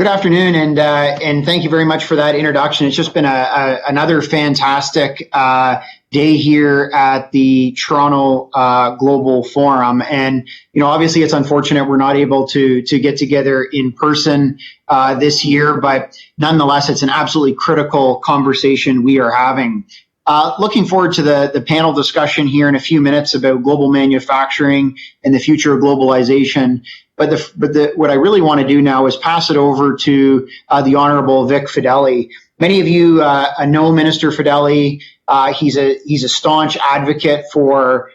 afternoon, and thank you very much for that introduction. It's just been another fantastic day here at the Toronto Global Forum, and obviously it's unfortunate we're not able to get together in person this year, but nonetheless it's an absolutely critical conversation we are having. Looking forward to the panel discussion here in a few minutes about global manufacturing and the future of globalization. But what I really want to do now is pass it over to the Honourable Vic Fedeli. Many of you know Minister Fedeli. He's a staunch advocate for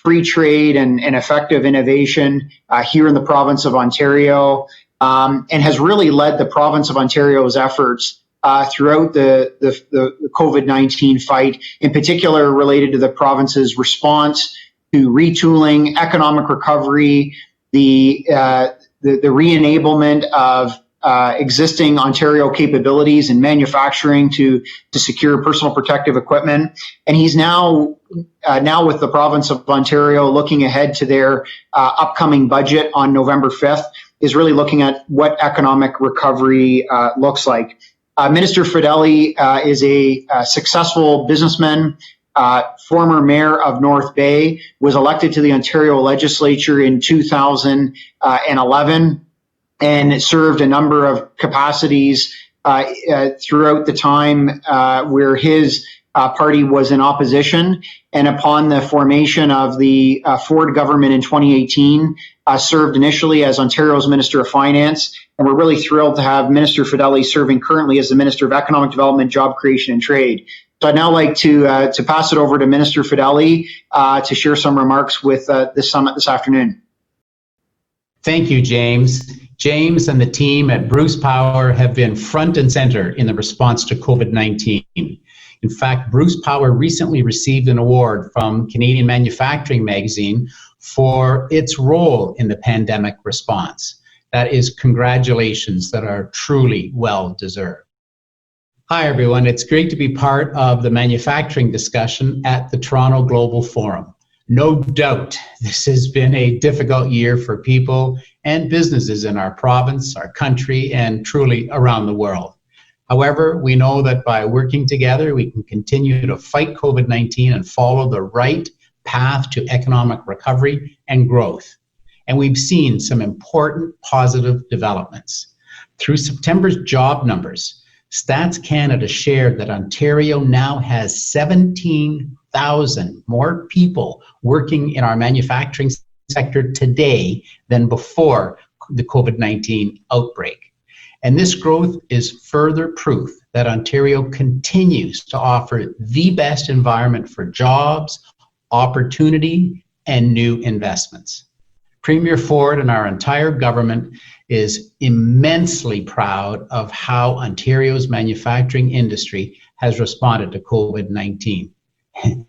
free trade and effective innovation here in the province of Ontario, and has really led the province of Ontario's efforts throughout the COVID-19 fight, in particular related to the province's response to retooling, economic recovery, the re-enablement of existing Ontario capabilities in manufacturing to secure personal protective equipment. And he's now with the province of Ontario, looking ahead to their upcoming budget on November 5th, is really looking at what economic recovery looks like. Minister Fedeli is a successful businessman, former mayor of North Bay, was elected to the Ontario legislature in 2011, and served a number of capacities throughout the time where his party was in opposition. And upon the formation of the Ford government in 2018, served initially as Ontario's Minister of Finance. And we're really thrilled to have Minister Fedeli serving currently as the Minister of Economic Development, Job Creation and Trade. So I'd now like to pass it over to Minister Fedeli to share some remarks with this summit this afternoon. Thank you, James. James and the team at Bruce Power have been front and center in the response to COVID-19. In fact, Bruce Power recently received an award from Canadian Manufacturing Magazine for its role in the pandemic response. That is congratulations that are truly well deserved. Hi, everyone. It's great to be part of the manufacturing discussion at the Toronto Global Forum. No doubt, this has been a difficult year for people and businesses in our province, our country, and truly around the world. However, we know that by working together, we can continue to fight COVID-19 and follow the right path to economic recovery and growth. And we've seen some important positive developments. Through September's job numbers, Stats Canada shared that Ontario now has 17,000 more people working in our manufacturing sector today than before the COVID-19 outbreak. And this growth is further proof that Ontario continues to offer the best environment for jobs, opportunity, and new investments. Premier Ford and our entire government is immensely proud of how Ontario's manufacturing industry has responded to COVID-19.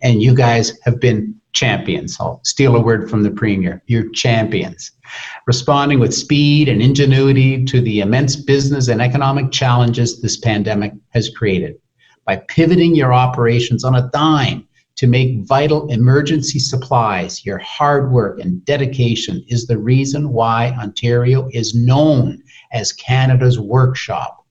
And you guys have been champions. I'll steal a word from the Premier. You're champions. Responding with speed and ingenuity to the immense business and economic challenges this pandemic has created. By pivoting your operations on a dime to make vital emergency supplies, your hard work and dedication is the reason why Ontario is known as Canada's workshop.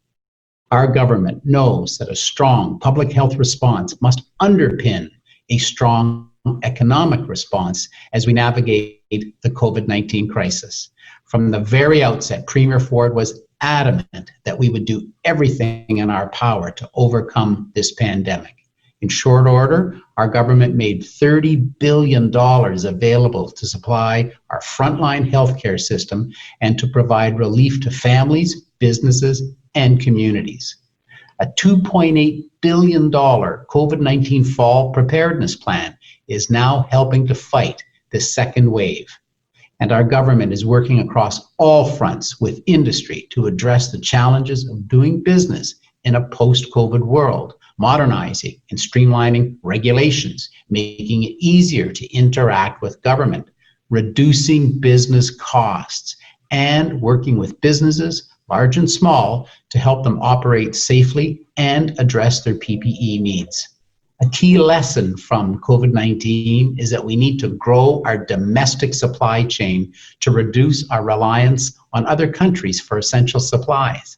Our government knows that a strong public health response must underpin a strong economic response as we navigate the COVID-19 crisis. From the very outset, Premier Ford was adamant that we would do everything in our power to overcome this pandemic. In short order, our government made $30 billion available to supply our frontline healthcare system and to provide relief to families, businesses, and communities. A $2.8 billion COVID-19 fall preparedness plan is now helping to fight the second wave. And our government is working across all fronts with industry to address the challenges of doing business in a post-COVID world, modernizing and streamlining regulations, making it easier to interact with government, reducing business costs, and working with businesses, large and small, to help them operate safely and address their PPE needs. A key lesson from COVID-19 is that we need to grow our domestic supply chain to reduce our reliance on other countries for essential supplies.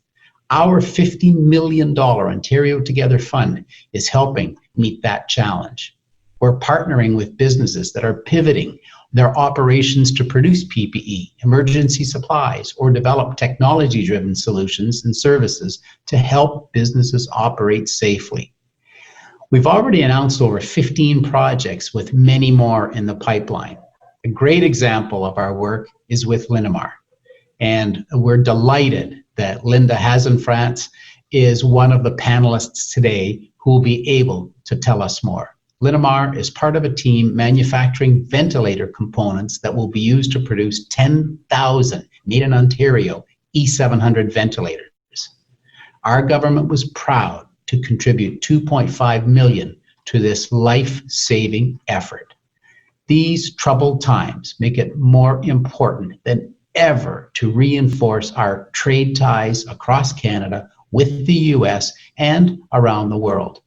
Our $50 million Ontario Together Fund is helping meet that challenge. We're partnering with businesses that are pivoting their operations to produce PPE, emergency supplies, or develop technology-driven solutions and services to help businesses operate safely. We've already announced over 15 projects with many more in the pipeline. A great example of our work is with Linamar. And we're delighted that Linda Hazen-France is one of the panelists today who will be able to tell us more. Linamar is part of a team manufacturing ventilator components that will be used to produce 10,000 made in Ontario E700 ventilators. Our government was proud to contribute $2.5 million to this life-saving effort. These troubled times make it more important than ever to reinforce our trade ties across Canada with the US and around the world.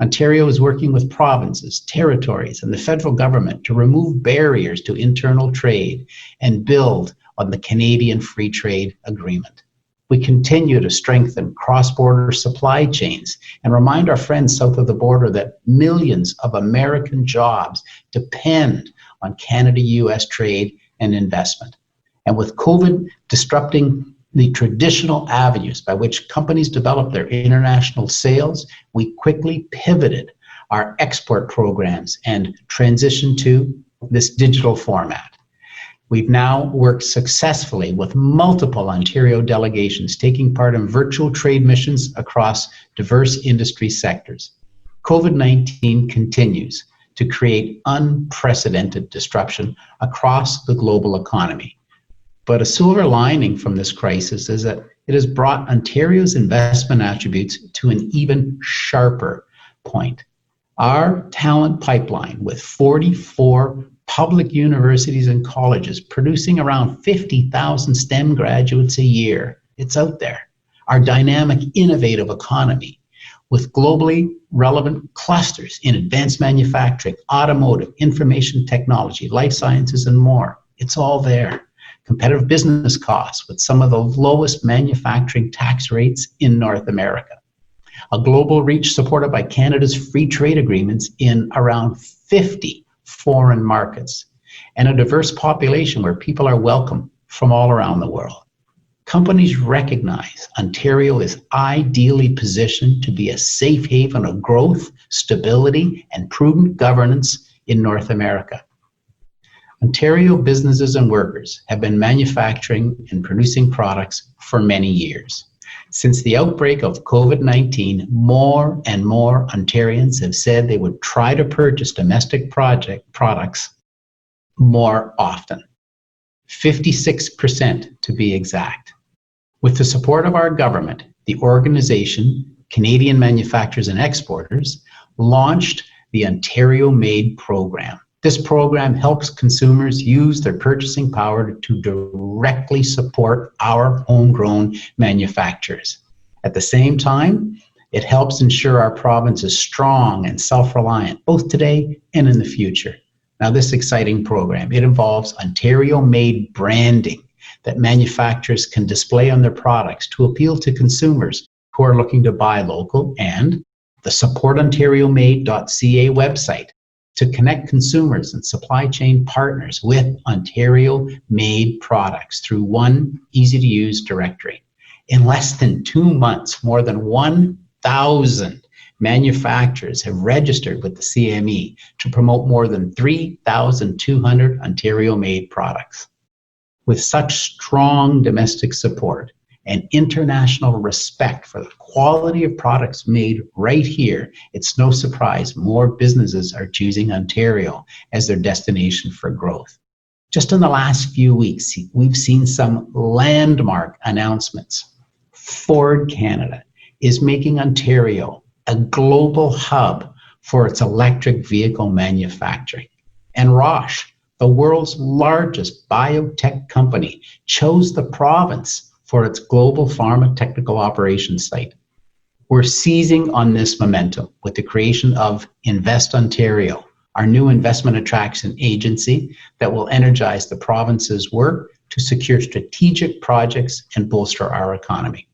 Ontario is working with provinces, territories, and the federal government to remove barriers to internal trade and build on the Canadian Free Trade Agreement. We continue to strengthen cross-border supply chains and remind our friends south of the border that millions of American jobs depend on Canada-US trade and investment. And with COVID disrupting the traditional avenues by which companies develop their international sales, we quickly pivoted our export programs and transitioned to this digital format. We've now worked successfully with multiple Ontario delegations taking part in virtual trade missions across diverse industry sectors. COVID-19 continues to create unprecedented disruption across the global economy. But a silver lining from this crisis is that it has brought Ontario's investment attributes to an even sharper point. Our talent pipeline, with 44 public universities and colleges producing around 50,000 STEM graduates a year, it's out there. Our dynamic, innovative economy, with globally relevant clusters in advanced manufacturing, automotive, information technology, life sciences, and more, it's all there. Competitive business costs with some of the lowest manufacturing tax rates in North America. A global reach supported by Canada's free trade agreements in around 50 foreign markets, and a diverse population where people are welcome from all around the world. Companies recognize Ontario is ideally positioned to be a safe haven of growth, stability, and prudent governance in North America. Ontario businesses and workers have been manufacturing and producing products for many years. Since the outbreak of COVID-19, more and more Ontarians have said they would try to purchase domestic products more often. 56% to be exact. With the support of our government, the organization, Canadian Manufacturers and Exporters, launched the Ontario Made program. This program helps consumers use their purchasing power to directly support our homegrown manufacturers. At the same time, it helps ensure our province is strong and self-reliant, both today and in the future. Now, this exciting program, it involves Ontario-made branding that manufacturers can display on their products to appeal to consumers who are looking to buy local, and the supportontario-made.ca website to connect consumers and supply chain partners with Ontario-made products through one easy-to-use directory. In less than 2 months, more than 1,000 manufacturers have registered with the CME to promote more than 3,200 Ontario-made products. With such strong domestic support and international respect for the quality of products made right here, it's no surprise more businesses are choosing Ontario as their destination for growth. Just in the last few weeks, we've seen some landmark announcements. Ford Canada is making Ontario a global hub for its electric vehicle manufacturing. And Roche, the world's largest biotech company, chose the province for its global pharma technical operations site. We're seizing on this momentum with the creation of Invest Ontario, our new investment attraction agency that will energize the province's work to secure strategic projects and bolster our economy.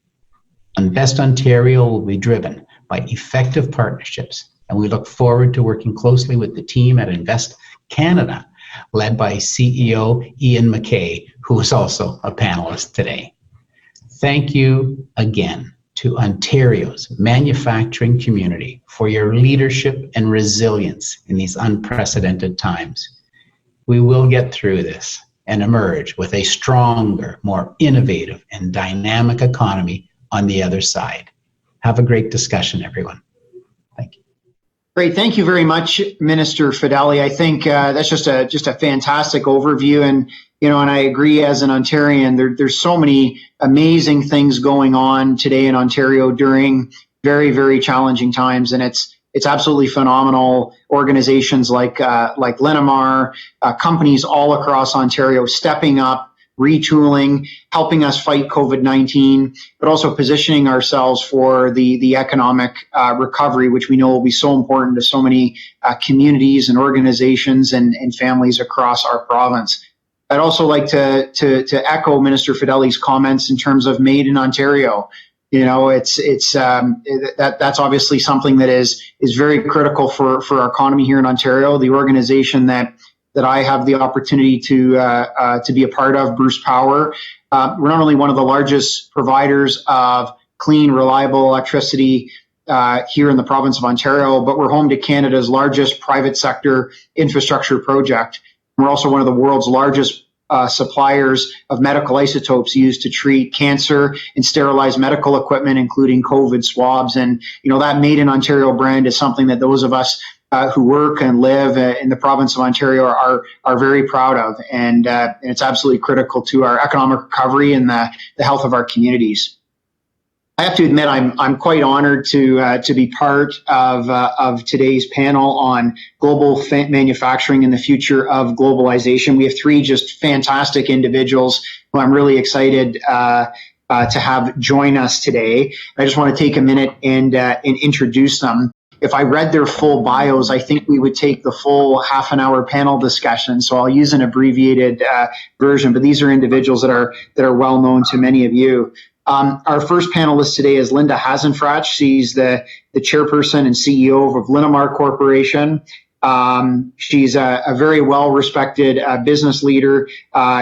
Invest Ontario will be driven by effective partnerships, and we look forward to working closely with the team at Invest Canada, led by CEO Ian McKay, who is also a panelist today. Thank you again to Ontario's manufacturing community for your leadership and resilience in these unprecedented times. We will get through this and emerge with a stronger, more innovative and dynamic economy on the other side. Have a great discussion, everyone. Thank you. Great. Thank you very much, Minister Fedeli. I think that's just a fantastic overview. And, and I agree as an Ontarian, there's so many amazing things going on today in Ontario during very, very challenging times. And it's absolutely phenomenal. Organizations like Linamar, companies all across Ontario stepping up, retooling, helping us fight COVID-19, but also positioning ourselves for the economic recovery, which we know will be so important to so many communities and organizations and families across our province. I'd also like to echo Minister Fedeli's comments in terms of Made in Ontario. That's obviously something that is very critical for our economy here in Ontario. The organization that I have the opportunity to be a part of, Bruce Power, we're not only one of the largest providers of clean, reliable electricity here in the province of Ontario, but we're home to Canada's largest private sector infrastructure project. We're also one of the world's largest suppliers of medical isotopes used to treat cancer and sterilize medical equipment, including COVID swabs. And, that Made in Ontario brand is something that those of us who work and live in the province of Ontario are very proud of. And it's absolutely critical to our economic recovery and the health of our communities. I have to admit, I'm quite honored to be part of today's panel on global manufacturing and the future of globalization. We have three just fantastic individuals who I'm really excited to have join us today. I just want to take a minute and introduce them. If I read their full bios, I think we would take the full half-an-hour panel discussion. So I'll use an abbreviated version. But these are individuals that are well known to many of you. Our first panelist today is Linda Hasenfratz. She's the chairperson and CEO of Linamar Corporation. She's a very well-respected business leader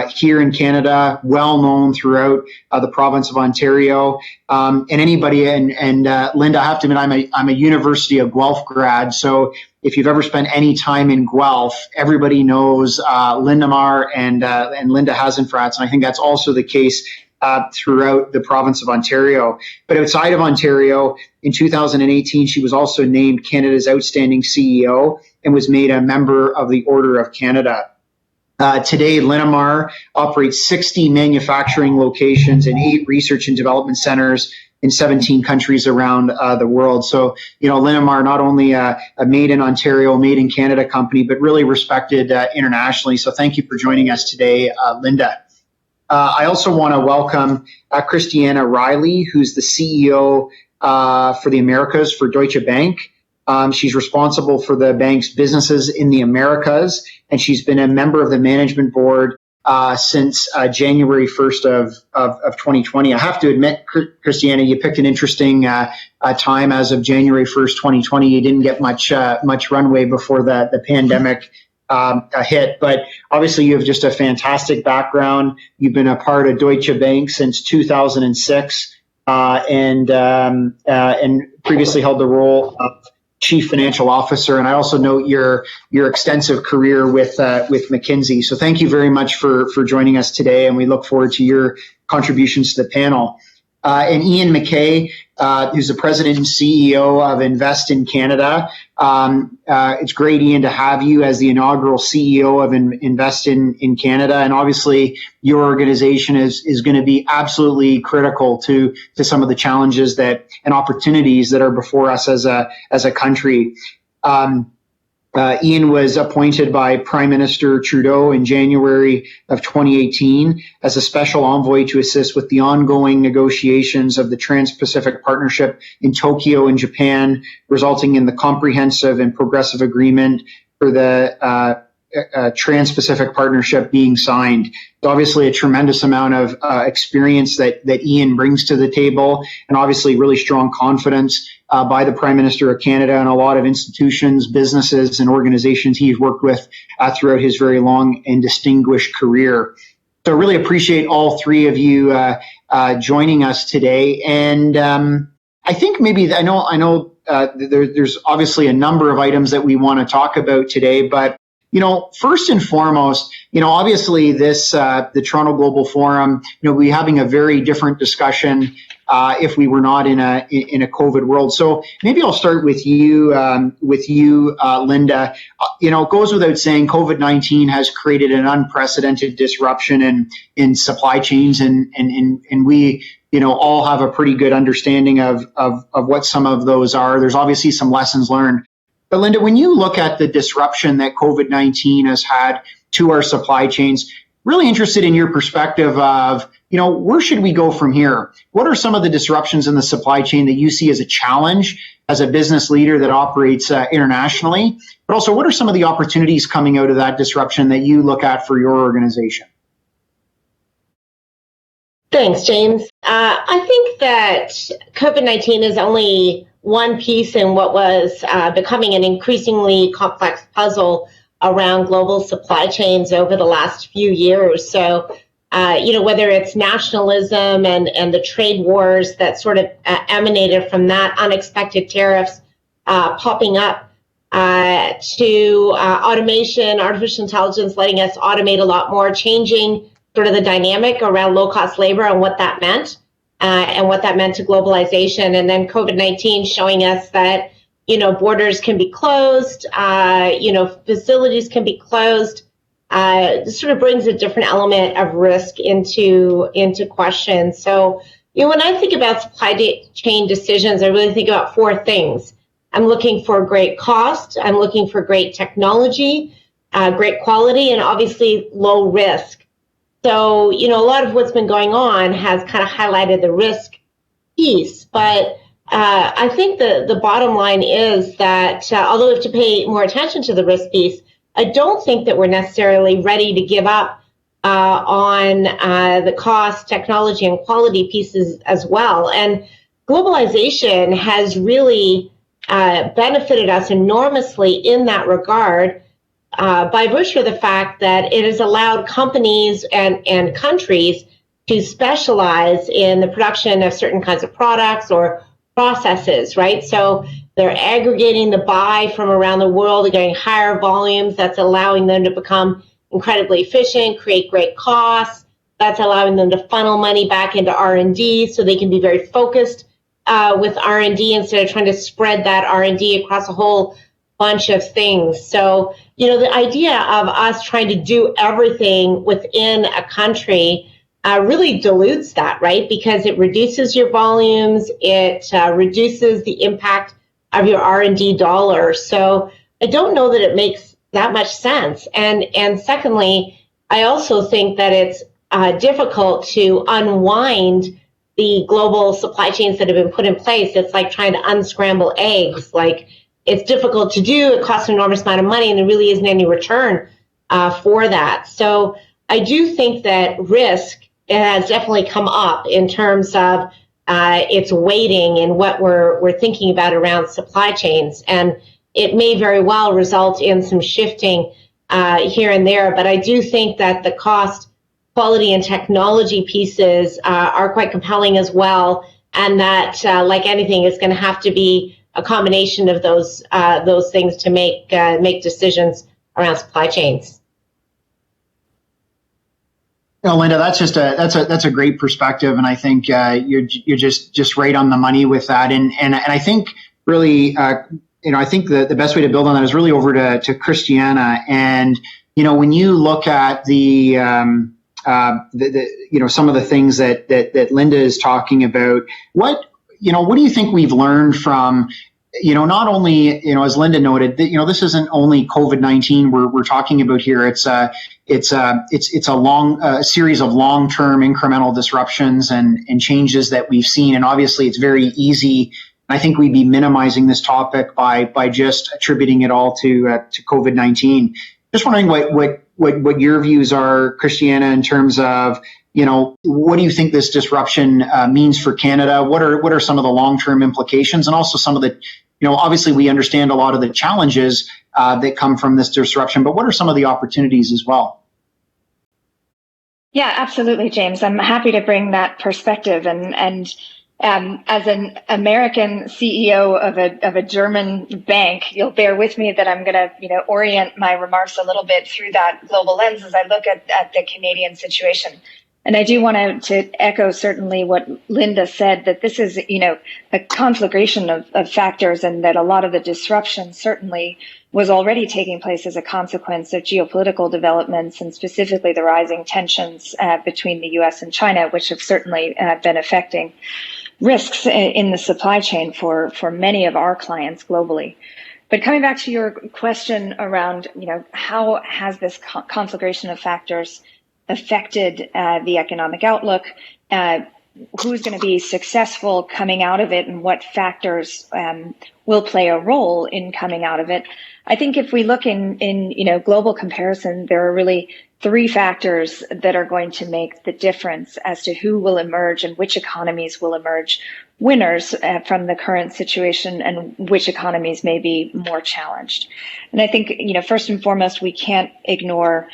here in Canada, well-known throughout the province of Ontario. And anybody, and Linda, I have to admit, I'm a University of Guelph grad, so if you've ever spent any time in Guelph, everybody knows Linamar and Linda Hasenfratz, and I think that's also the case throughout the province of Ontario. But outside of Ontario, in 2018, she was also named Canada's Outstanding CEO and was made a member of the Order of Canada. Today, Linamar operates 60 manufacturing locations and 8 research and development centers in 17 countries around the world. So, Linamar, not only a Made in Ontario, Made in Canada company, but really respected internationally. So thank you for joining us today, Linda. I also want to welcome Christiana Riley, who's the CEO for the Americas for Deutsche Bank. She's responsible for the bank's businesses in the Americas, and she's been a member of the management board since January 1st of 2020. I have to admit, Christiana, you picked an interesting time as of January 1st, 2020. You didn't get much runway before the pandemic hit, but obviously you have just a fantastic background. You've been a part of Deutsche Bank since 2006, and previously held the role of Chief Financial Officer. And I also note your extensive career with McKinsey. So thank you very much for joining us today, and we look forward to your contributions to the panel. And Ian McKay, who's the president and CEO of Invest in Canada. It's great, Ian, to have you as the inaugural CEO of Invest in Canada. And obviously, your organization is going to be absolutely critical to some of the challenges and opportunities that are before us as a country. Ian was appointed by Prime Minister Trudeau in January of 2018 as a special envoy to assist with the ongoing negotiations of the Trans-Pacific Partnership in Tokyo in Japan, resulting in the comprehensive and progressive agreement for the Trans-Pacific Partnership being signed. It's obviously a tremendous amount of experience that Ian brings to the table, and obviously really strong confidence by the Prime Minister of Canada and a lot of institutions, businesses, and organizations he's worked with throughout his very long and distinguished career. So I really appreciate all three of you joining us today. And I think maybe I know there's obviously a number of items that we want to talk about today, but first and foremost, obviously this the Toronto Global Forum, we're having a very different discussion if we were not in a COVID world. So maybe I'll start with you, Linda. It goes without saying, COVID-19 has created an unprecedented disruption in supply chains, and we all have a pretty good understanding of what some of those are. There's obviously some lessons learned. But Linda, when you look at the disruption that COVID-19 has had to our supply chains, really interested in your perspective of, where should we go from here? What are some of the disruptions in the supply chain that you see as a challenge as a business leader that operates internationally? But also, what are some of the opportunities coming out of that disruption that you look at for your organization? Thanks, James. I think that COVID-19 is only one piece in what was becoming an increasingly complex puzzle around global supply chains over the last few years. So, whether it's nationalism and the trade wars that sort of emanated from that, unexpected tariffs popping up, to automation, artificial intelligence letting us automate a lot more, changing sort of the dynamic around low-cost labor and what that meant. And what that meant to globalization, and then COVID-19 showing us that, borders can be closed, facilities can be closed. This sort of brings a different element of risk into question. So, when I think about supply chain decisions, I really think about four things. I'm looking for great cost, I'm looking for great technology, great quality, and obviously low risk. So, a lot of what's been going on has kind of highlighted the risk piece. But I think the bottom line is that although we have to pay more attention to the risk piece, I don't think that we're necessarily ready to give up on the cost, technology, and quality pieces as well. And globalization has really benefited us enormously in that regard. By virtue of the fact that it has allowed companies and countries to specialize in the production of certain kinds of products or processes, right? So they're aggregating the buy from around the world, they're getting higher volumes. That's allowing them to become incredibly efficient, create great costs. That's allowing them to funnel money back into R&D so they can be very focused with R&D instead of trying to spread that R&D across a whole bunch of things. So, the idea of us trying to do everything within a country really dilutes that, right? Because it reduces your volumes, it reduces the impact of your R&D dollars. So I don't know that it makes that much sense. And secondly, I also think that it's difficult to unwind the global supply chains that have been put in place. It's like trying to unscramble eggs. Like, it's difficult to do, it costs an enormous amount of money, and there really isn't any return for that. So I do think that risk has definitely come up in terms of its weighting in what we're thinking about around supply chains. And it may very well result in some shifting here and there, but I do think that the cost, quality, and technology pieces are quite compelling as well, and that, like anything, is going to have to be a combination of those things to make decisions around supply chains. Linda, that's a great perspective, and I think you're just right on the money with that. And I think really, I think the best way to build on that is really over to Christiana. And when you look at the some of the things that Linda is talking about, what do you think we've learned from, not only, as Linda noted, this isn't only COVID-19 we're talking about here. It's a long series of long-term incremental disruptions and changes that we've seen. And obviously it's very easy. I think we'd be minimizing this topic by just attributing it all to COVID-19. Just wondering what your views are, Christiana, in terms of, what do you think this disruption means for Canada? What are some of the long-term implications, and also some of the, obviously we understand a lot of the challenges that come from this disruption, but what are some of the opportunities as well? Yeah, absolutely, James. I'm happy to bring that perspective. And as an American CEO of a German bank, you'll bear with me that I'm going to orient my remarks a little bit through that global lens as I look at the Canadian situation. And I do want to echo certainly what Linda said, that this is a conflagration of factors, and that a lot of the disruption certainly was already taking place as a consequence of geopolitical developments, and specifically the rising tensions between the U.S. and China, which have certainly been affecting risks in the supply chain for many of our clients globally. But coming back to your question around, how has this conflagration of factors affected the economic outlook? Who's going to be successful coming out of it, and what factors will play a role in coming out of it? I think if we look in global comparison, there are really three factors that are going to make the difference as to who will emerge and which economies will emerge winners from the current situation, and which economies may be more challenged. And I think, first and foremost, we can't ignore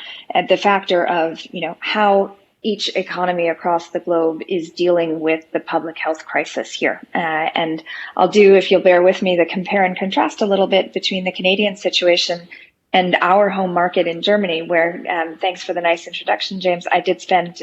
the factor of, how each economy across the globe is dealing with the public health crisis here. And I'll do, if you'll bear with me, the compare and contrast a little bit between the Canadian situation and our home market in Germany, where, thanks for the nice introduction, James, I did spend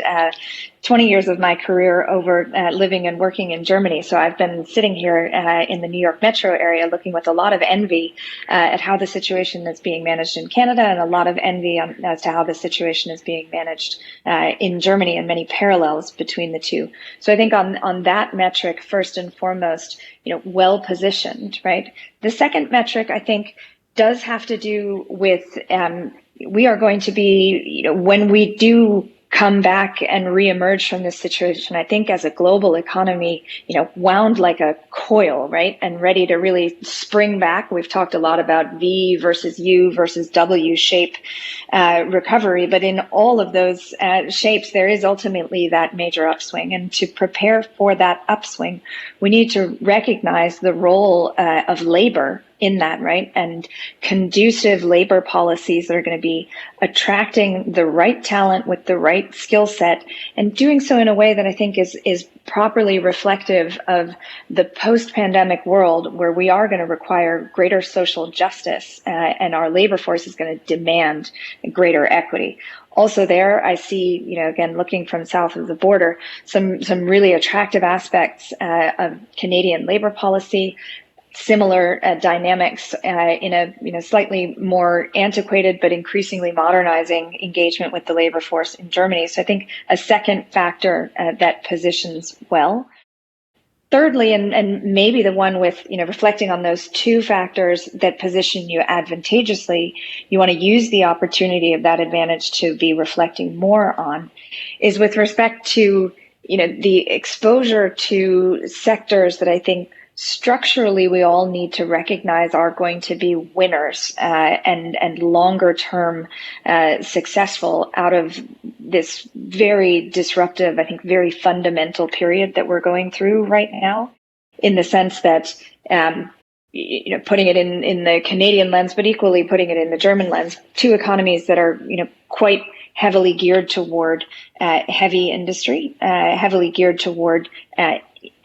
20 years of my career over living and working in Germany. So I've been sitting here in the New York metro area looking with a lot of envy at how the situation is being managed in Canada, and a lot of envy as to how the situation is being managed in Germany, and many parallels between the two. So I think on that metric, first and foremost, well positioned, right? The second metric, I think, does have to do with we are going to be, when we do come back and reemerge from this situation, I think as a global economy, wound like a coil, right? And ready to really spring back. We've talked a lot about V versus U versus W shape recovery, but in all of those shapes, there is ultimately that major upswing. And to prepare for that upswing, we need to recognize the role of labor in that, right? And conducive labor policies that are going to be attracting the right talent with the right skill set, and doing so in a way that I think is properly reflective of the post-pandemic world, where we are going to require greater social justice, and our labor force is going to demand greater equity. Also there, I see, again, looking from south of the border, some really attractive aspects of Canadian labor policy. Similar dynamics in a slightly more antiquated but increasingly modernizing engagement with the labor force in Germany. So I think a second factor that positions well. Thirdly, and maybe the one with, reflecting on those two factors that position you advantageously, you want to use the opportunity of that advantage to be reflecting more on, is with respect to, the exposure to sectors that I think structurally we all need to recognize are going to be winners and longer term successful out of this very disruptive, I think very fundamental period that we're going through right now, in the sense that putting it in the Canadian lens, but equally putting it in the German lens, two economies that are quite heavily geared toward heavy industry, heavily geared toward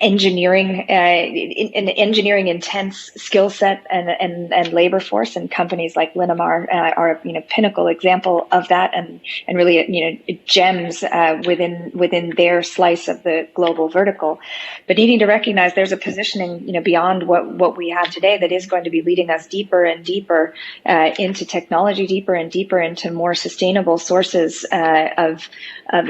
engineering, an engineering intense skill set and labor force, and companies like Linamar are a pinnacle example of that, and really gems within their slice of the global vertical. But needing to recognize there's a positioning beyond what we have today that is going to be leading us deeper and deeper into technology, deeper and deeper into more sustainable sources of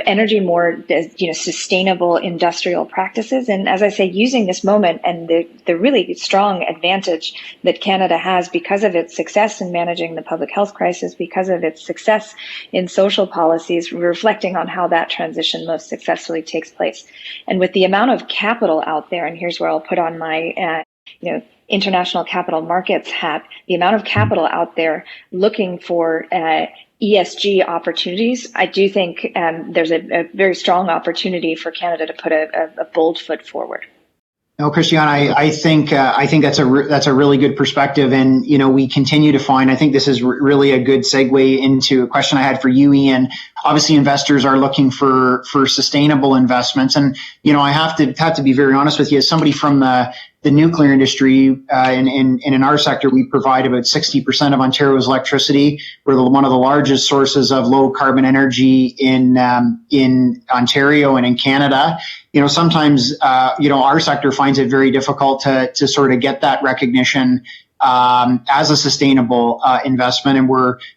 energy, more sustainable industrial practices. And as I say, using this moment and the really strong advantage that Canada has because of its success in managing the public health crisis, because of its success in social policies, reflecting on how that transition most successfully takes place. And with the amount of capital out there, and here's where I'll put on my international capital markets hat, the amount of capital out there looking for ESG opportunities, I do think there's a very strong opportunity for Canada to put a bold foot forward. No, Christiane, I think that's a really good perspective, and we continue to find. I think this is really a good segue into a question I had for you, Ian. Obviously, investors are looking for sustainable investments, and I have to be very honest with you. As somebody from the nuclear industry, and in our sector, we provide about 60% of Ontario's electricity. We're one of the largest sources of low carbon energy in Ontario and in Canada. Sometimes, our sector finds it very difficult to sort of get that recognition as a sustainable investment. And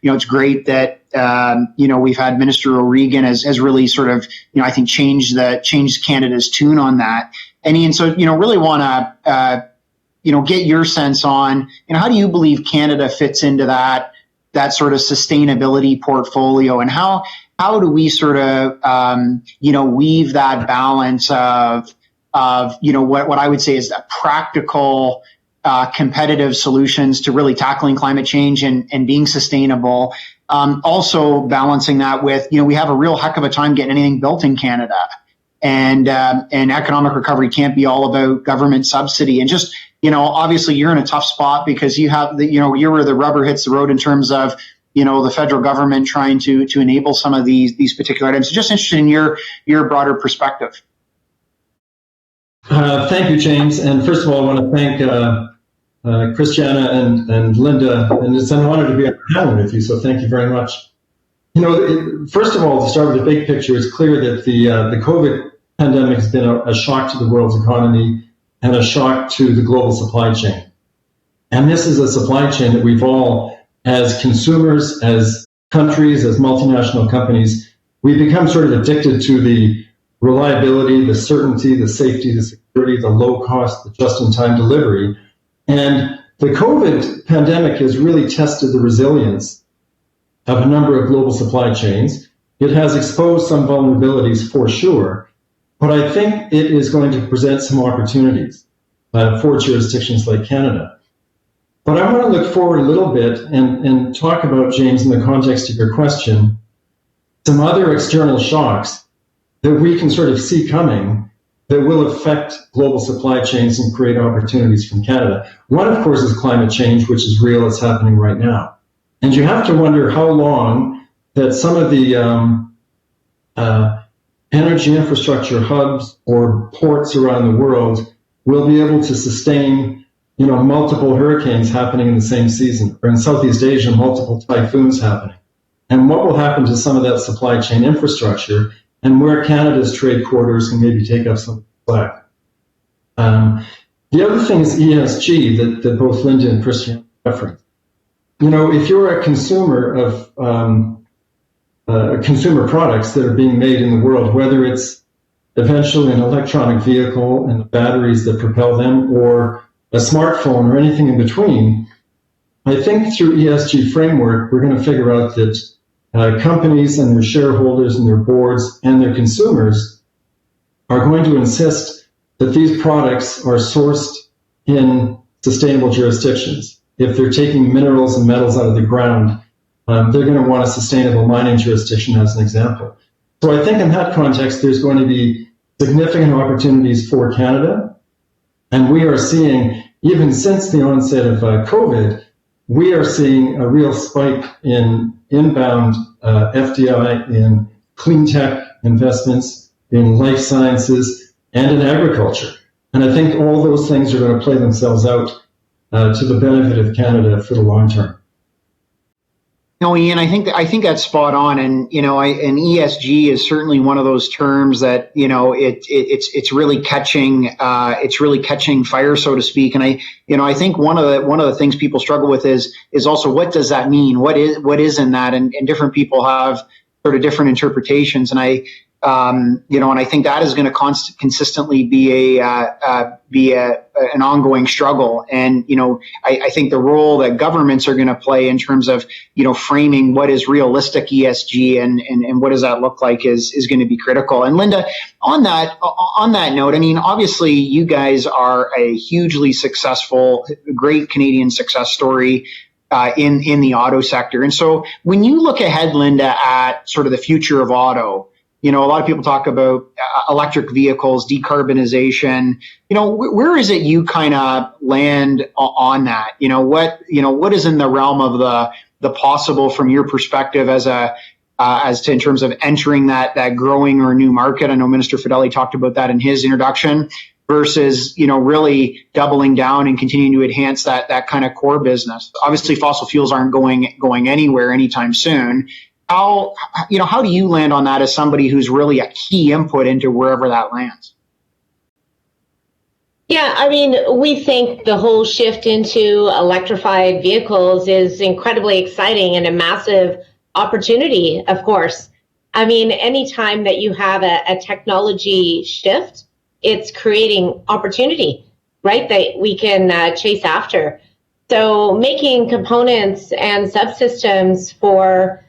it's great that, we've had Minister O'Regan has really sort of, I think changed Canada's tune on that. And Ian, so, really want to, get your sense on, how do you believe Canada fits into that sort of sustainability portfolio, and how do we sort of, weave that balance of what I would say is a practical, competitive solutions to really tackling climate change and being sustainable. Also balancing that with, we have a real heck of a time getting anything built in Canada. And economic recovery can't be all about government subsidy. And just, obviously you're in a tough spot because you have you're where the rubber hits the road in terms of, the federal government trying to enable some of these particular items. So just interested in your broader perspective. Thank you, James. And first of all, I want to thank Christiane and Linda. And it's an honor to be on the panel with you. So thank you very much. First of all, to start with the big picture, it's clear that the COVID pandemic has been a shock to the world's economy and a shock to the global supply chain. And this is a supply chain that we've all, as consumers, as countries, as multinational companies, we've become sort of addicted to the reliability, the certainty, the safety, the security, the low cost, the just-in-time delivery. And the COVID pandemic has really tested the resilience of a number of global supply chains. It has exposed some vulnerabilities for sure, but I think it is going to present some opportunities for jurisdictions like Canada. But I want to look forward a little bit and talk about, James, in the context of your question, some other external shocks that we can sort of see coming that will affect global supply chains and create opportunities from Canada. One, of course, is climate change, which is real, it's happening right now. And you have to wonder how long that some of the energy infrastructure hubs or ports around the world will be able to sustain, multiple hurricanes happening in the same season, or in Southeast Asia, multiple typhoons happening. And what will happen to some of that supply chain infrastructure, and where Canada's trade corridors can maybe take up some slack. The other thing is ESG that both Linda and Christian referenced. If you're a consumer of consumer products that are being made in the world, whether it's eventually an electronic vehicle and the batteries that propel them, or a smartphone or anything in between, I think through ESG framework, we're going to figure out that companies and their shareholders and their boards and their consumers are going to insist that these products are sourced in sustainable jurisdictions. If they're taking minerals and metals out of the ground, they're going to want a sustainable mining jurisdiction as an example. So I think in that context, there's going to be significant opportunities for Canada. And we are seeing, even since the onset of COVID, we are seeing a real spike in inbound FDI, in clean tech investments, in life sciences, and in agriculture. And I think all those things are going to play themselves out to the benefit of Canada for the long term. No, Ian, I think that's spot on, and and ESG is certainly one of those terms that it's really catching fire, so to speak. And I think one of the things people struggle with is also, what does that mean? What is in that? And different people have sort of different interpretations. And I And I think that is going to consistently be an ongoing struggle. And I think the role that governments are going to play in terms of framing what is realistic ESG and what does that look like is going to be critical. And Linda, on that note, I mean, obviously you guys are a hugely successful, great Canadian success story in the auto sector. And so when you look ahead, Linda, at sort of the future of auto, a lot of people talk about electric vehicles, decarbonization. Where is it you kind of land on that? What is in the realm of the possible from your perspective as to in terms of entering that growing or new market? I know Minister Fedeli talked about that in his introduction, versus really doubling down and continuing to enhance that kind of core business. Obviously, fossil fuels aren't going anywhere anytime soon. How do you land on that as somebody who's really a key input into wherever that lands? Yeah, I mean, we think the whole shift into electrified vehicles is incredibly exciting and a massive opportunity, of course. I mean, anytime that you have a technology shift, it's creating opportunity, right, that we can chase after. So making components and subsystems for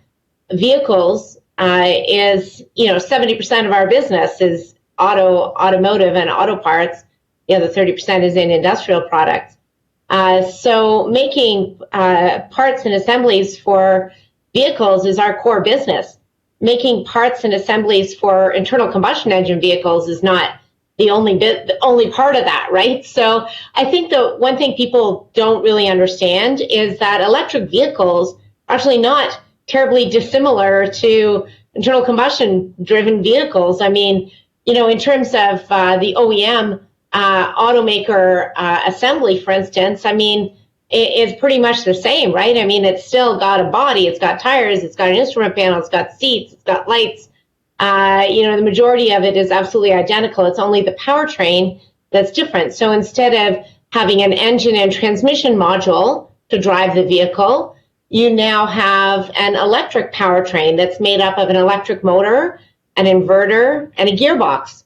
vehicles is 70% of our business is automotive and auto parts. The other 30% is in industrial products. So making parts and assemblies for vehicles is our core business. Making parts and assemblies for internal combustion engine vehicles is not the only part of that, right? So I think the one thing people don't really understand is that electric vehicles are actually not terribly dissimilar to internal combustion driven vehicles. I mean, in terms of the OEM automaker assembly, for instance, I mean, it is pretty much the same, right? I mean, it's still got a body, it's got tires, it's got an instrument panel, it's got seats, it's got lights. The majority of it is absolutely identical. It's only the powertrain that's different. So instead of having an engine and transmission module to drive the vehicle, you now have an electric powertrain that's made up of an electric motor, an inverter, and a gearbox.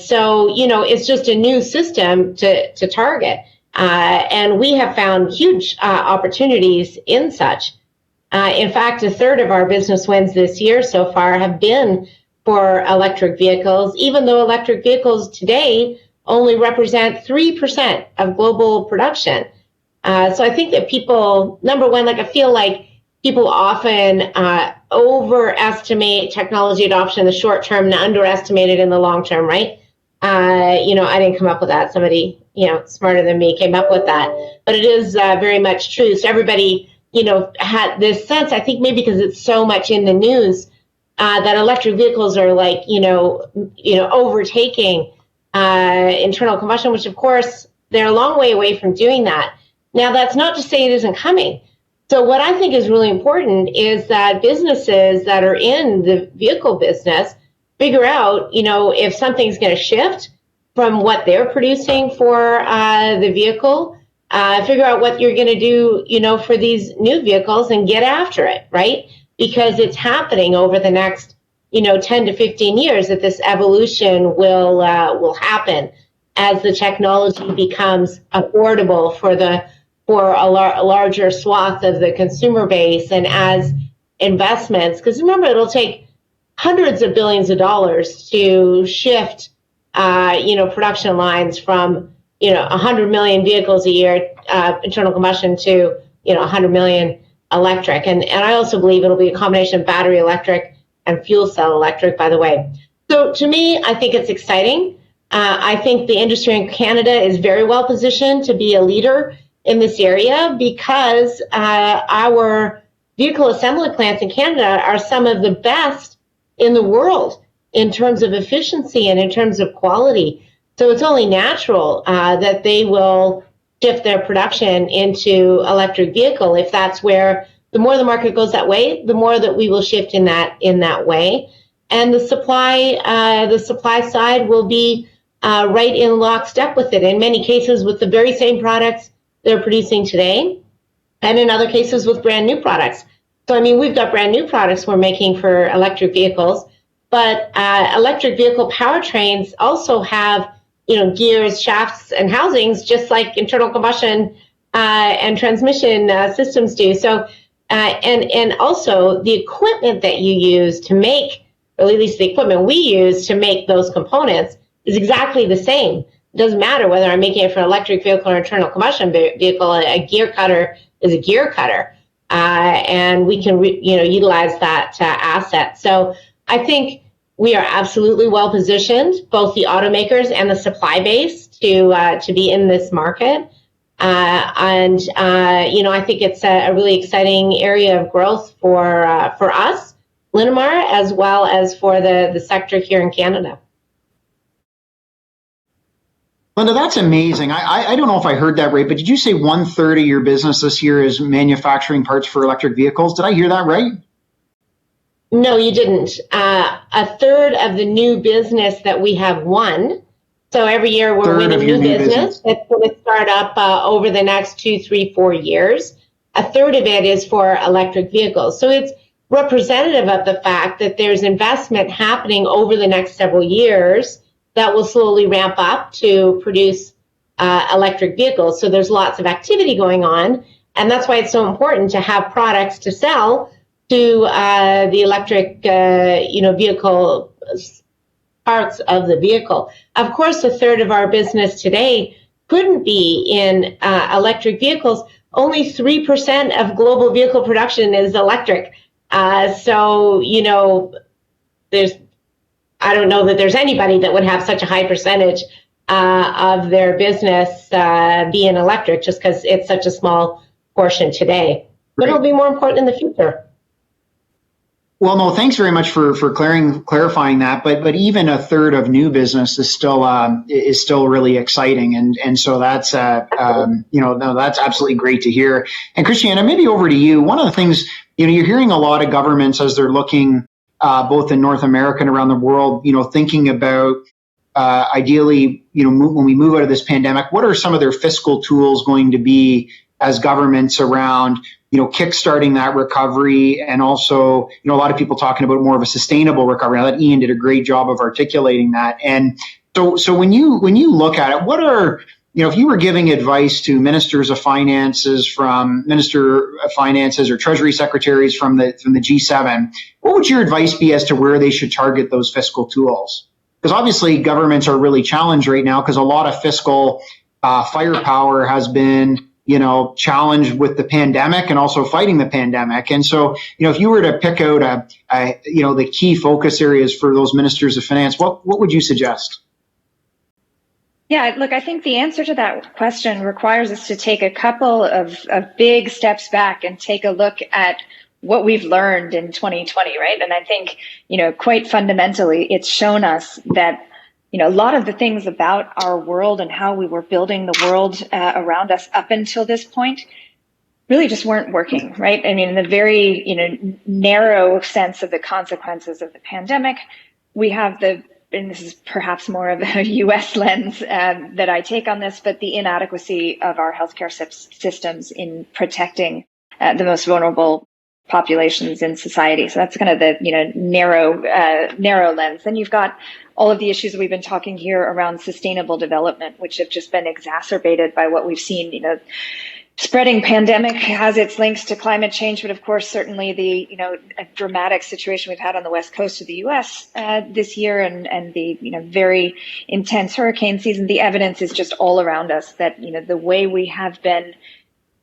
So it's just a new system to target. And we have found huge opportunities in such. In fact, a third of our business wins this year so far have been for electric vehicles, even though electric vehicles today only represent 3% of global production. So I think that people, number one, I feel like people often overestimate technology adoption in the short term and underestimate it in the long term, right? I didn't come up with that. Somebody, smarter than me came up with that. But it is very much true. So everybody, had this sense, I think maybe because it's so much in the news, that electric vehicles are overtaking internal combustion, which of course they're a long way away from doing that. Now, that's not to say it isn't coming. So what I think is really important is that businesses that are in the vehicle business figure out, if something's going to shift from what they're producing for the vehicle, figure out what you're going to do, for these new vehicles and get after it, right? Because it's happening over the next, 10 to 15 years that this evolution will happen as the technology becomes affordable for a larger swath of the consumer base, and as investments, because remember, it'll take hundreds of billions of dollars to shift, production lines from 100 million vehicles a year, internal combustion, to 100 million electric. And I also believe it'll be a combination of battery electric and fuel cell electric, by the way. So to me, I think it's exciting. I think the industry in Canada is very well positioned to be a leader in this area because our vehicle assembly plants in Canada are some of the best in the world in terms of efficiency and in terms of quality. So it's only natural that they will shift their production into electric vehicle. If that's where, the more the market goes that way, the more that we will shift in that way. And the supply side will be right in lockstep with it. In many cases, with the very same products they're producing today, and in other cases with brand new products. So I mean, we've got brand new products we're making for electric vehicles. But electric vehicle powertrains also have, gears, shafts, and housings, just like internal combustion and transmission systems do. So, and also the equipment that you use to make, or at least the equipment we use to make those components, is exactly the same. It doesn't matter whether I'm making it for an electric vehicle or internal combustion vehicle. A gear cutter is a gear cutter, and we can utilize that asset. So I think we are absolutely well positioned, both the automakers and the supply base, to be in this market. And I think it's a really exciting area of growth for us, Linamar, as well as for the sector here in Canada. Linda, that's amazing. I don't know if I heard that right, but did you say 1/3 of your business this year is manufacturing parts for electric vehicles? Did I hear that right? No, you didn't. A third of the new business that we have won. So every year we're winning new business that's going to start up over the next 2, 3, 4 years. A third of it is for electric vehicles. So it's representative of the fact that there's investment happening over the next several years that will slowly ramp up to produce electric vehicles. So there's lots of activity going on, and that's why it's so important to have products to sell to the electric, vehicle parts of the vehicle. Of course, a third of our business today couldn't be in electric vehicles. Only 3% of global vehicle production is electric. So, I don't know that there's anybody that would have such a high percentage of their business being electric, just because it's such a small portion today. But it'll be more important in the future. Well, no, thanks very much for clarifying that. But even a third of new business is still really exciting, and so that's that's absolutely great to hear. And Christiana, maybe over to you. One of the things you're hearing a lot of governments as they're looking both in North America and around the world, thinking about ideally, when we move out of this pandemic, what are some of their fiscal tools going to be as governments around kickstarting that recovery, and also, a lot of people talking about more of a sustainable recovery. Now that Ian did a great job of articulating that. And so when you look at it, what are, if you were giving advice to ministers of finances or treasury secretaries from the G7, what would your advice be as to where they should target those fiscal tools? Because obviously governments are really challenged right now because a lot of fiscal firepower has been challenged with the pandemic and also fighting the pandemic. And so, if you were to pick out the key focus areas for those ministers of finance, what would you suggest? Yeah, look, I think the answer to that question requires us to take a couple of big steps back and take a look at what we've learned in 2020, right? And I think, quite fundamentally, it's shown us that a lot of the things about our world and how we were building the world around us up until this point really just weren't working, right? I mean, in the very, narrow sense of the consequences of the pandemic, we have and this is perhaps more of a U.S. lens that I take on this, but the inadequacy of our healthcare systems in protecting the most vulnerable populations in society. So that's kind of the narrow lens. Then you've got all of the issues that we've been talking here around sustainable development, which have just been exacerbated by what we've seen. Spreading pandemic has its links to climate change, but of course, certainly the a dramatic situation we've had on the west coast of the U.S. This year, and the very intense hurricane season. The evidence is just all around us that the way we have been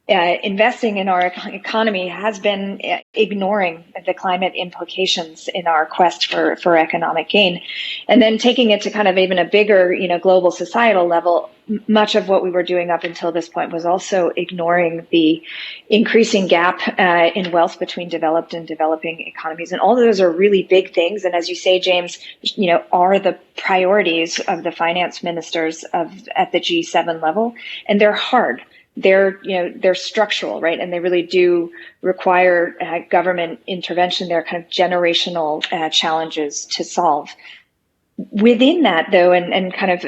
investing in our economy has been ignoring the climate implications in our quest for economic gain. And then taking it to kind of even a bigger, global societal level, much of what we were doing up until this point was also ignoring the increasing gap in wealth between developed and developing economies. And all of those are really big things. And as you say, James, are the priorities of the finance ministers at the G7 level. And they're hard. They're structural, right? And they really do require government intervention. They're kind of generational challenges to solve. Within that, though, and kind of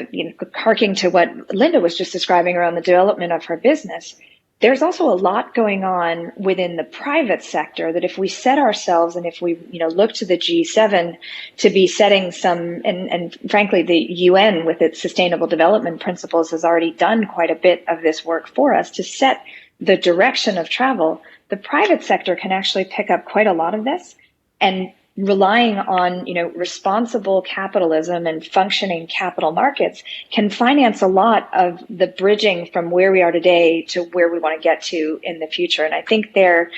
harking to what Linda was just describing around the development of her business, there's also a lot going on within the private sector that if we set ourselves and if we look to the G7 to be setting some, and frankly, the UN with its Sustainable Development Principles has already done quite a bit of this work for us to set the direction of travel, the private sector can actually pick up quite a lot of this, and relying on responsible capitalism and functioning capital markets can finance a lot of the bridging from where we are today to where we want to get to in the future. And I think they're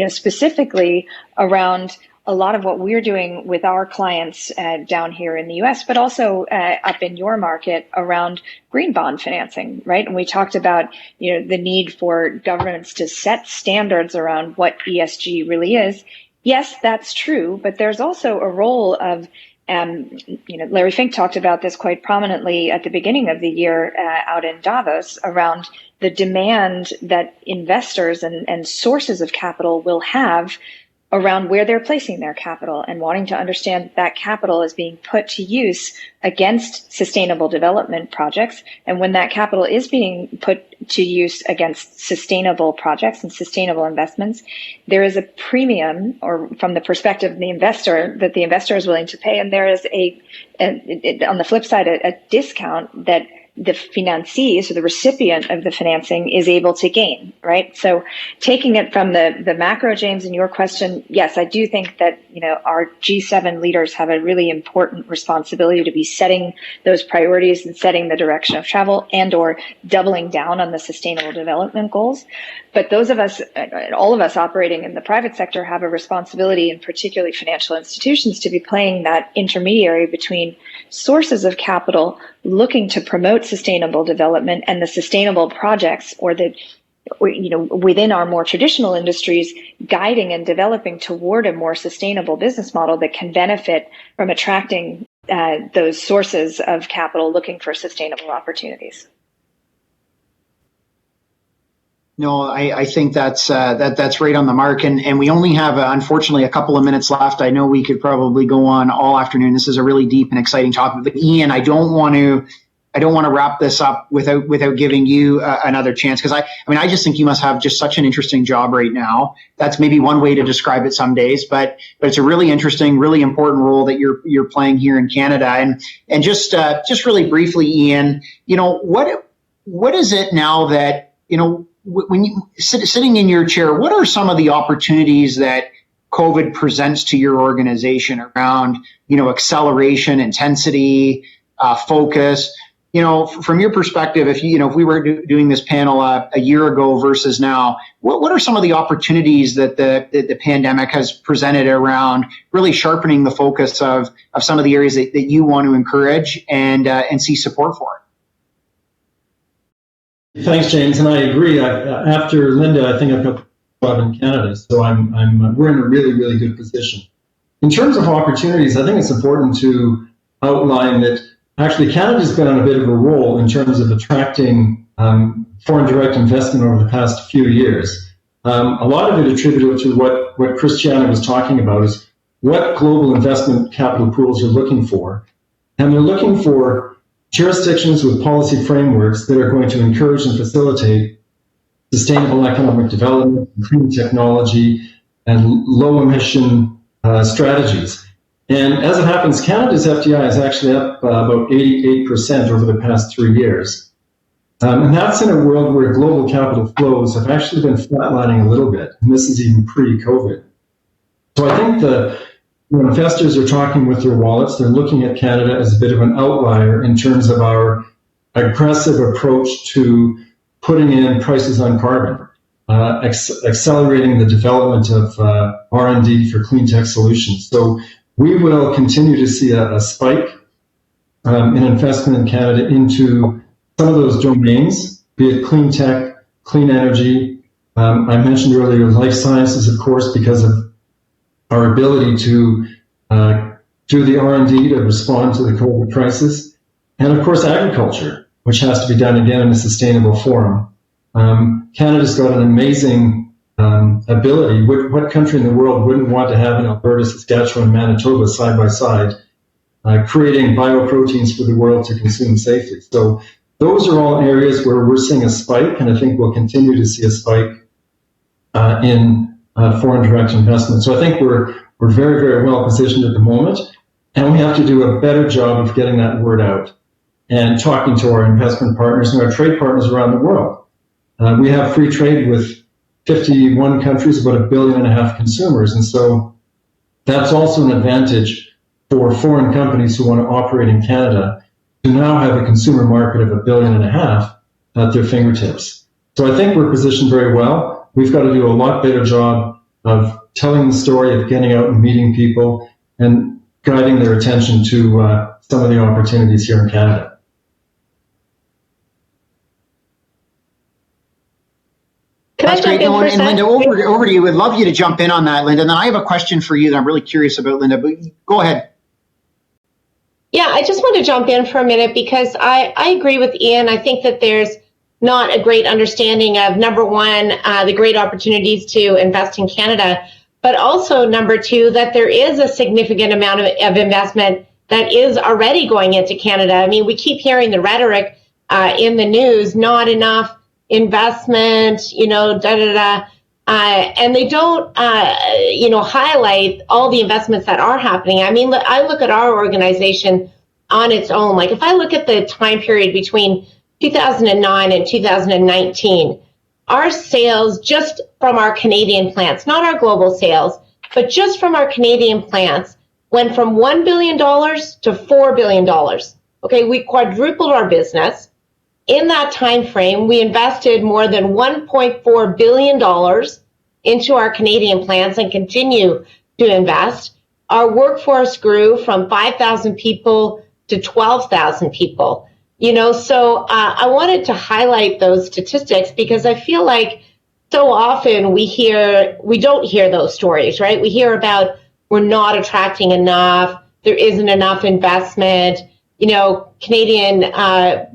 specifically around a lot of what we're doing with our clients down here in the US, but also up in your market around green bond financing, right? And we talked about the need for governments to set standards around what ESG really is. Yes, that's true, but there's also a role of, Larry Fink talked about this quite prominently at the beginning of the year out in Davos around the demand that investors and sources of capital will have around where they're placing their capital and wanting to understand that capital is being put to use against sustainable development projects. And when that capital is being put to use against sustainable projects and sustainable investments, there is a premium, or from the perspective of the investor, that the investor is willing to pay. And there is on the flip side, a discount that the financee, so the recipient of the financing, is able to gain, right? So taking it from the macro, James, in your question, yes, I do think that, our G7 leaders have a really important responsibility to be setting those priorities and setting the direction of travel and or doubling down on the sustainable development goals. But those of us, all of us operating in the private sector, have a responsibility, and particularly financial institutions, to be playing that intermediary between sources of capital looking to promote sustainable development and the sustainable projects, or the within our more traditional industries, guiding and developing toward a more sustainable business model that can benefit from attracting those sources of capital looking for sustainable opportunities. No, I think that's right on the mark, and we only have unfortunately a couple of minutes left. I know we could probably go on all afternoon. This is a really deep and exciting topic. But Ian, I don't want to wrap this up without giving you another chance, because I just think you must have just such an interesting job right now. That's maybe one way to describe it some days, but it's a really interesting, really important role that you're playing here in Canada. And just really briefly, Ian, what is it now that when you sitting in your chair, what are some of the opportunities that COVID presents to your organization around, acceleration, intensity, focus? From your perspective, if we were doing this panel a year ago versus now, what are some of the opportunities that the pandemic has presented around really sharpening the focus of some of the areas that you want to encourage and see support for? Thanks, James, and I agree. After Linda, I think I've got a job in Canada, so we're in a really, really good position. In terms of opportunities, I think it's important to outline that actually Canada's been on a bit of a roll in terms of attracting foreign direct investment over the past few years. A lot of it attributable to what Christiana was talking about is what global investment capital pools are looking for. And they're looking for jurisdictions with policy frameworks that are going to encourage and facilitate sustainable economic development, clean technology, and low emission strategies. And as it happens, Canada's FDI is actually up about 88% over the past 3 years. And that's in a world where global capital flows have actually been flatlining a little bit. And this is even pre-COVID. So I think when investors are talking with their wallets, they're looking at Canada as a bit of an outlier in terms of our aggressive approach to putting in prices on carbon, accelerating the development of R&D for clean tech solutions. So we will continue to see a spike in investment in Canada into some of those domains, be it clean tech, clean energy. I mentioned earlier life sciences, of course, because of our ability to do the R&D to respond to the COVID crisis, and of course agriculture, which has to be done again in a sustainable form. Canada's got an amazing ability. What country in the world wouldn't want to have in Alberta, Saskatchewan, Manitoba side by side, creating bioproteins for the world to consume safely? So Those are all areas where we're seeing a spike, and I think we'll continue to see a spike in foreign direct investment. So I think we're very, very well positioned at the moment, and we have to do a better job of getting that word out and talking to our investment partners and our trade partners around the world. We have free trade with 51 countries, about 1.5 billion consumers, and so that's also an advantage for foreign companies who want to operate in Canada to now have a consumer market of 1.5 billion at their fingertips. So I think we're positioned very well. We've got to do a lot better job of telling the story, of getting out and meeting people and guiding their attention to some of the opportunities here in Canada. That's great. And Linda, over to you. We'd love you to jump in on that, Linda. And then I have a question for you that I'm really curious about, Linda, but go ahead. Yeah, I just want to jump in for a minute because I agree with Ian. I think that there's not a great understanding of, number one, the great opportunities to invest in Canada, but also, number two, that there is a significant amount of investment that is already going into Canada. I mean, we keep hearing the rhetoric in the news, not enough investment, and they don't, highlight all the investments that are happening. I mean, I look at our organization on its own. Like, if I look at the time period between 2009 and 2019, our sales just from our Canadian plants, not our global sales, but just from our Canadian plants, went from $1 billion to $4 billion. Okay, we quadrupled our business. In that time frame, we invested more than $1.4 billion into our Canadian plants and continue to invest. Our workforce grew from 5,000 people to 12,000 people. So I wanted to highlight those statistics because I feel like so often we don't hear those stories, right? We hear about we're not attracting enough, there isn't enough investment, Canadian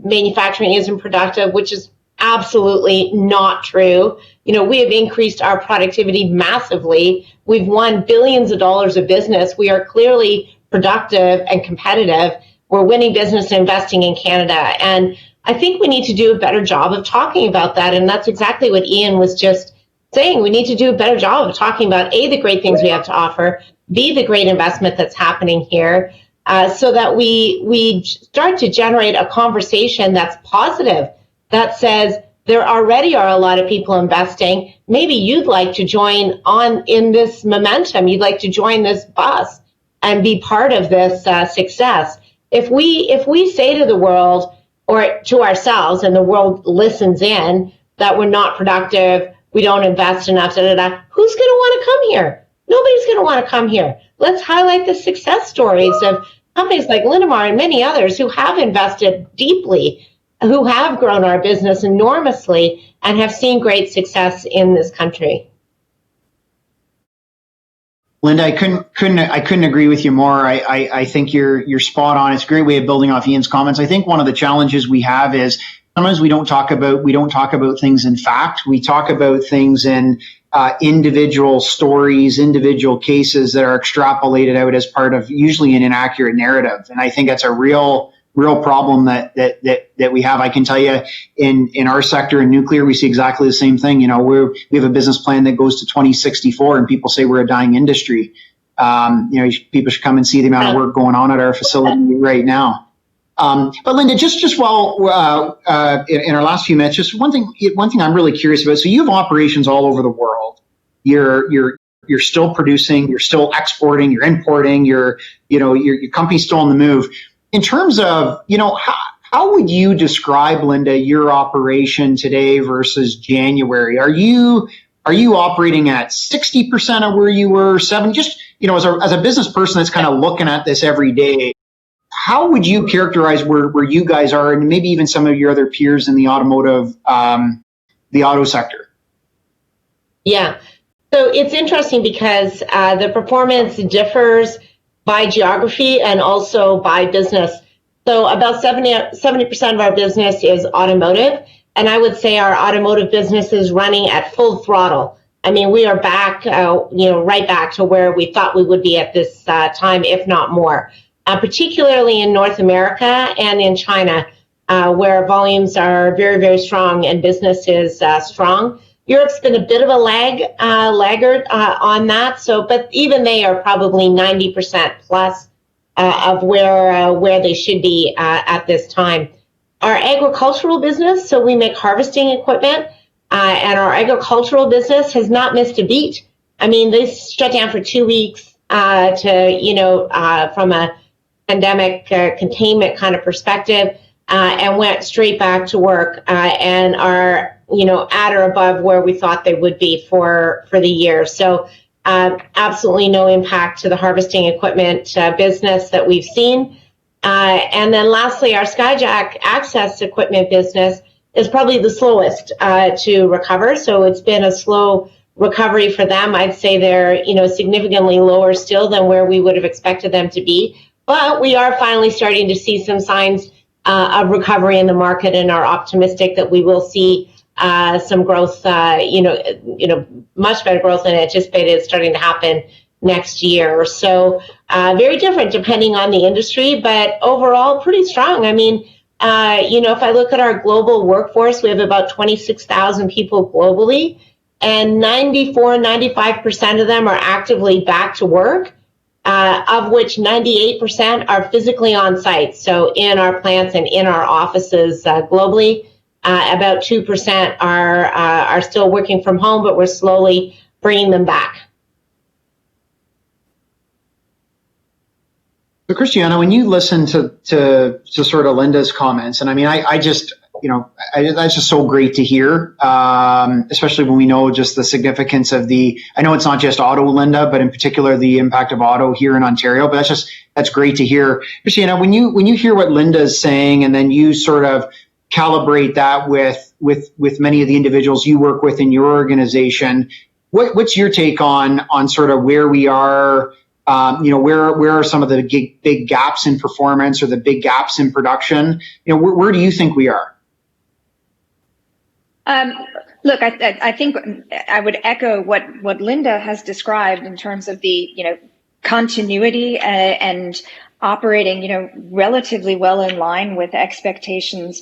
manufacturing isn't productive, which is absolutely not true. We have increased our productivity massively. We've won billions of dollars of business. We are clearly productive and competitive. We're winning business and investing in Canada. And I think we need to do a better job of talking about that. And that's exactly what Ian was just saying. We need to do a better job of talking about, A, the great things we have to offer, B, the great investment that's happening here, so that we start to generate a conversation that's positive, that says there already are a lot of people investing. Maybe you'd like to join on in this momentum. You'd like to join this bus and be part of this success. If we say to the world or to ourselves, and the world listens in, that we're not productive, we don't invest enough, who's going to want to come here? Nobody's going to want to come here. Let's highlight the success stories of companies like Linamar and many others who have invested deeply, who have grown our business enormously and have seen great success in this country. Linda, I couldn't agree with you more. I think you're spot on. It's a great way of building off Ian's comments. I think one of the challenges we have is sometimes we don't talk about things in fact. We talk about things in individual stories, individual cases that are extrapolated out as part of usually an inaccurate narrative. And I think that's a real problem that we have. I can tell you in our sector in nuclear, we see exactly the same thing. We have a business plan that goes to 2064 and people say we're a dying industry. People should come and see the amount of work going on at our facility right now. But Linda, just while in our last few minutes, just one thing I'm really curious about. So you have operations all over the world. You're still producing, you're still exporting, you're importing, your company's still on the move. In terms of, how would you describe, Linda, your operation today versus January? Are you operating at 60% of where you were 7? Just, as a business person that's kind of looking at this every day, how would you characterize where you guys are, and maybe even some of your other peers in the the auto sector? Yeah. So it's interesting because the performance differs by geography and also by business. So about 70% of our business is automotive, and I would say our automotive business is running at full throttle. I mean, we are back, right back to where we thought we would be at this time, if not more. Particularly in North America and in China. where volumes are very, very strong and business is strong. Europe's been a bit of a laggard on that. But even they are probably 90% plus of where they should be at this time. Our agricultural business, so we make harvesting equipment, and our agricultural business has not missed a beat. I mean, they shut down for 2 weeks from a pandemic containment kind of perspective, and went straight back to work and are, at or above where we thought they would be for the year. So absolutely no impact to the harvesting equipment business that we've seen. And then lastly, our Skyjack access equipment business is probably the slowest to recover. So it's been a slow recovery for them. I'd say they're, significantly lower still than where we would have expected them to be. But we are finally starting to see some signs of recovery in the market, and are optimistic that we will see some growth, much better growth than anticipated starting to happen next year. So very different depending on the industry, but overall pretty strong. I mean, if I look at our global workforce, we have about 26,000 people globally, and 95% of them are actively back to work, of which 98% are physically on site, so in our plants and in our offices globally. About 2% are still working from home, but we're slowly bringing them back. So, Christiana, when you listen to sort of Linda's comments, and I mean, I just, that's just so great to hear, especially when we know just the significance of I know it's not just auto, Linda, but in particular the impact of auto here in Ontario. But that's great to hear. Christiana, when you hear what Linda is saying, and then you sort of calibrate that with many of the individuals you work with in your organization, what's your take on sort of where we are? Where are some of the big gaps in performance or the big gaps in production? Where do you think we are? Look, I think I would echo what Linda has described in terms of the, continuity and operating, relatively well in line with expectations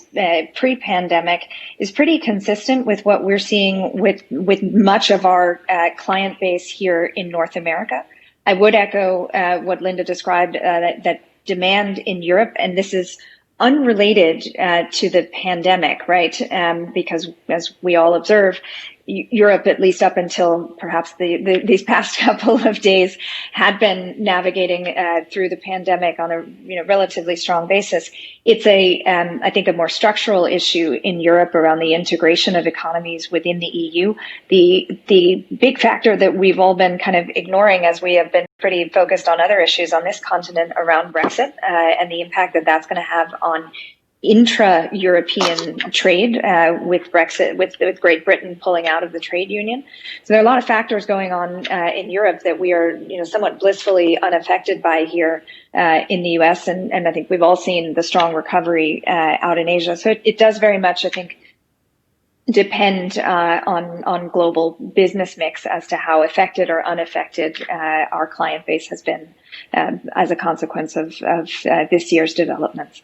pre-pandemic is pretty consistent with what we're seeing with much of our client base here in North America. I would echo what Linda described, that demand in Europe, and this is unrelated to the pandemic, right? Because as we all observe, Europe, at least up until perhaps these past couple of days, had been navigating through the pandemic on a relatively strong basis. It's I think a more structural issue in Europe around the integration of economies within the EU. The big factor that we've all been kind of ignoring, as we have been pretty focused on other issues on this continent around Brexit and the impact that that's going to have on intra-European trade with Brexit, with Great Britain pulling out of the trade union. So there are a lot of factors going on in Europe that we are, somewhat blissfully unaffected by here in the US, and I think we've all seen the strong recovery out in Asia. So it does very much, I think, depend on global business mix as to how affected or unaffected our client base has been as a consequence of this year's developments.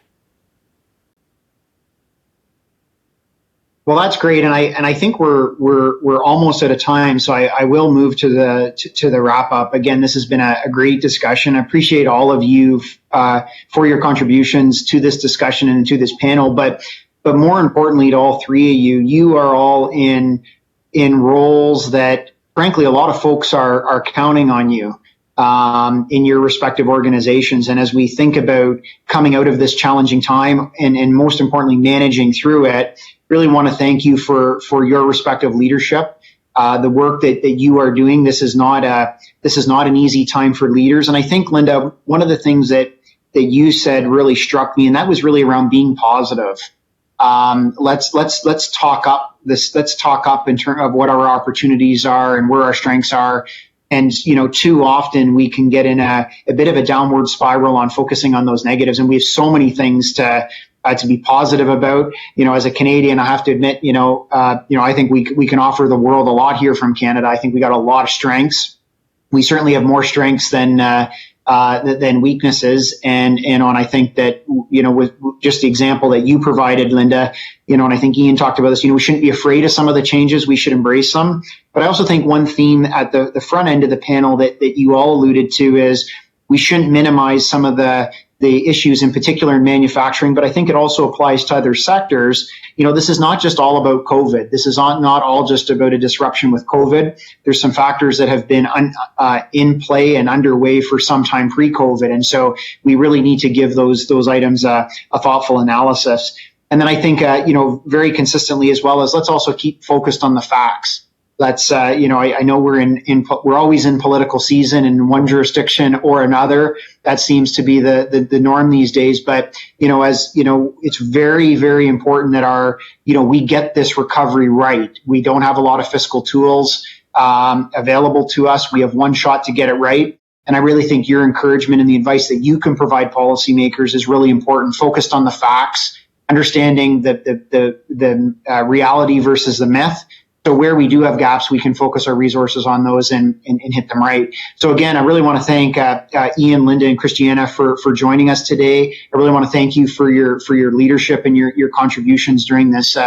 Well, that's great, and I think we're almost out of time, so I will move to the wrap up. Again, this has been a great discussion. I appreciate all of you for your contributions to this discussion and to this panel, but more importantly, to all three of you, you are all in roles that, frankly, a lot of folks are counting on you in your respective organizations. And as we think about coming out of this challenging time and most importantly, managing through it, really want to thank you for your respective leadership, the work that you are doing. This is not an easy time for leaders. And I think, Linda, one of the things that you said really struck me, and that was really around being positive. Let's talk up in terms of what our opportunities are and where our strengths are. And, too often we can get in a bit of a downward spiral on focusing on those negatives. And we have so many things to be positive about. As a Canadian, I have to admit, I think we can offer the world a lot here from Canada. I think we got a lot of strengths. We certainly have more strengths than than weaknesses. And I think that, with just the example that you provided, Linda, and I think Ian talked about this, we shouldn't be afraid of some of the changes. We should embrace them. But I also think one theme at the front end of the panel that you all alluded to is we shouldn't minimize some of the issues, in particular in manufacturing, but I think it also applies to other sectors. This is not just all about COVID. This is not all just about a disruption with COVID. There's some factors that have been in play and underway for some time pre-COVID. And so we really need to give those items a thoughtful analysis. And then I think, very consistently as well, as let's also keep focused on the facts. Let's, I know we're always in political season in one jurisdiction or another. That seems to be the norm these days. But, it's very, very important that we get this recovery right. We don't have a lot of fiscal tools available to us. We have one shot to get it right. And I really think your encouragement and the advice that you can provide policymakers is really important, focused on the facts, understanding the reality versus the myth. So where we do have gaps, we can focus our resources on those and hit them right. So again, I really want to thank Ian, Linda, and Christiana for joining us today. I really want to thank you for your leadership and your contributions during this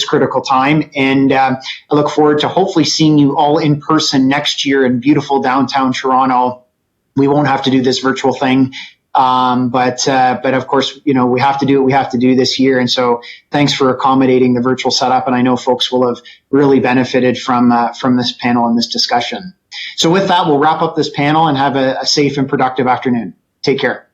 critical time. And I look forward to hopefully seeing you all in person next year in beautiful downtown Toronto. We won't have to do this virtual thing. But of course, we have to do what we have to do this year. And so thanks for accommodating the virtual setup. And I know folks will have really benefited from this panel and this discussion. So with that, we'll wrap up this panel and have a safe and productive afternoon. Take care.